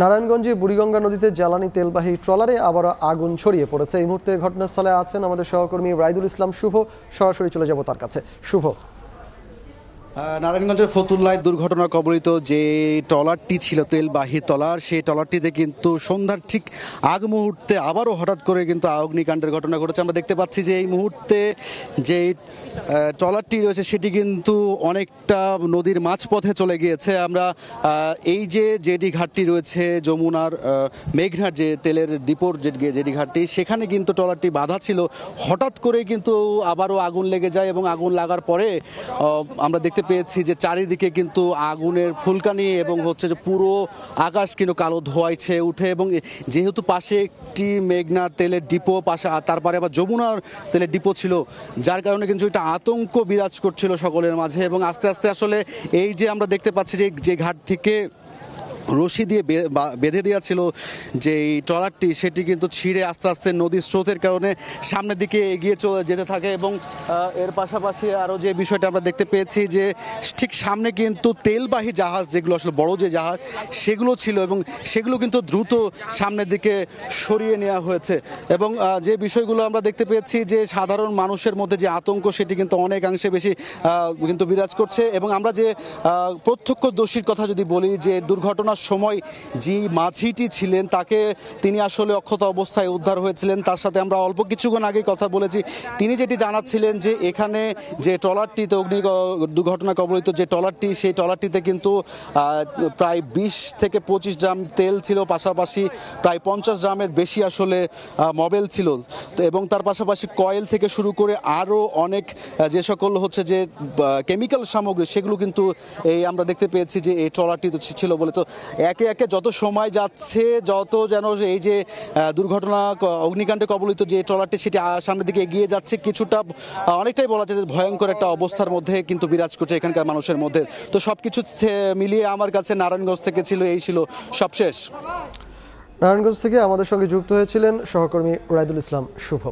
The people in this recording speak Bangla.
নারায়ণগঞ্জে বুড়িগঙ্গা নদীতে জ্বালানি তেলবাহী ট্রলারে আবারও আগুন ছড়িয়ে পড়েছে। এই মুহূর্তে ঘটনাস্থলে আছেন আমাদের সহকর্মী রাইদুল ইসলাম শুভ। সরাসরি চলে যাব তার কাছে। শুভ, নারায়ণগঞ্জের ফতুল্লায় দুর্ঘটনা কবলিত যে ট্রলারটি ছিল তেলবাহী ট্রলার, সেই ট্রলারটিতে কিন্তু সন্ধ্যার ঠিক আগ মুহূর্তে আবারও হঠাৎ করে কিন্তু অগ্নিকাণ্ডের ঘটনা ঘটেছে। আমরা দেখতে পাচ্ছি যে এই মুহূর্তে যে ট্রলারটি রয়েছে সেটি কিন্তু অনেকটা নদীর মাঝপথে চলে গিয়েছে। আমরা এই যে জেডি ঘাটটি রয়েছে যমুনার মেঘনার যে তেলের ডিপোর জেডি ঘাটটি, সেখানে কিন্তু ট্রলারটি বাধা ছিল। হঠাৎ করে কিন্তু আবারও আগুন লেগে যায় এবং আগুন লাগার পরে আমরা দেখতে পেয়েছি যে চারিদিকে কিন্তু আগুনের ফুলকানি এবং হচ্ছে যে পুরো আকাশ কিন্তু কালো ধোঁয়ায় ছেয়ে উঠে। এবং যেহেতু পাশে একটি মেঘনার তেলের ডিপো, পাশে তারপরে আবার যমুনার তেলের ডিপো ছিল, যার কারণে কিন্তু এটা আতঙ্ক বিরাজ করছিল সকলের মাঝে। এবং আস্তে আস্তে আসলে এই যে আমরা দেখতে পাচ্ছি যে ঘাট থেকে রশি দিয়ে বেঁধে দেওয়া ছিল যে এই ট্রলারটি, সেটি কিন্তু ছিঁড়ে আস্তে আস্তে নদীর স্রোতের কারণে সামনের দিকে এগিয়ে চলে যেতে থাকে। এবং এর পাশাপাশি আরও যে বিষয়টা আমরা দেখতে পেয়েছি যে ঠিক সামনে কিন্তু তেলবাহী জাহাজ, যেগুলো আসলে বড় যে জাহাজ সেগুলো ছিল, এবং সেগুলো কিন্তু দ্রুত সামনের দিকে সরিয়ে নেওয়া হয়েছে। এবং যে বিষয়গুলো আমরা দেখতে পেয়েছি যে সাধারণ মানুষের মধ্যে যে আতঙ্ক, সেটি কিন্তু অনেকাংশে বেশি কিন্তু বিরাজ করছে। এবং আমরা যে প্রত্যক্ষদর্শীর কথা যদি বলি, যে দুর্ঘটনা সময় যে মাঝিটি ছিলেন তিনি আসলে অক্ষত অবস্থায় উদ্ধার হয়েছিলেন। তার সাথে আমরা অল্প কিছুক্ষণ আগে কথা বলেছি। তিনি যেটি জানাচ্ছিলেন যে এখানে যে ট্রলারটিতে দুর্ঘটনা কবলিত যে ট্রলারটি, সেই ট্রলারটিতে কিন্তু প্রায় 20 থেকে 25 ড্রাম তেল ছিল, পাশাপাশি প্রায় 50 ড্রামের বেশি আসলে মোবিল ছিল। এবং তার পাশাপাশি কয়েল থেকে শুরু করে আরও অনেক যে সকল হচ্ছে যে কেমিক্যাল সামগ্রী, সেগুলো কিন্তু এই আমরা দেখতে পেয়েছি যে এই ট্রলারটিতে ছিল বলে। তো একে একে যত সময় যাচ্ছে, যত যেন এই যে দুর্ঘটনা অগ্নিকাণ্ডে কবলিত যে ট্রলারটি, সেটি সামনের দিকে এগিয়ে যাচ্ছে, কিছুটা অনেকটাই বলা যায় যে ভয়ঙ্কর একটা অবস্থার মধ্যে কিন্তু বিরাজ করছে এখানকার মানুষের মধ্যে। তো সব কিছু মিলিয়ে আমার কাছে নারায়ণগঞ্জ থেকে ছিল সবশেষ। নারায়ণগঞ্জ থেকে আমাদের সঙ্গে যুক্ত হয়েছিলেন সহকর্মী রাইদুল ইসলাম শুভ।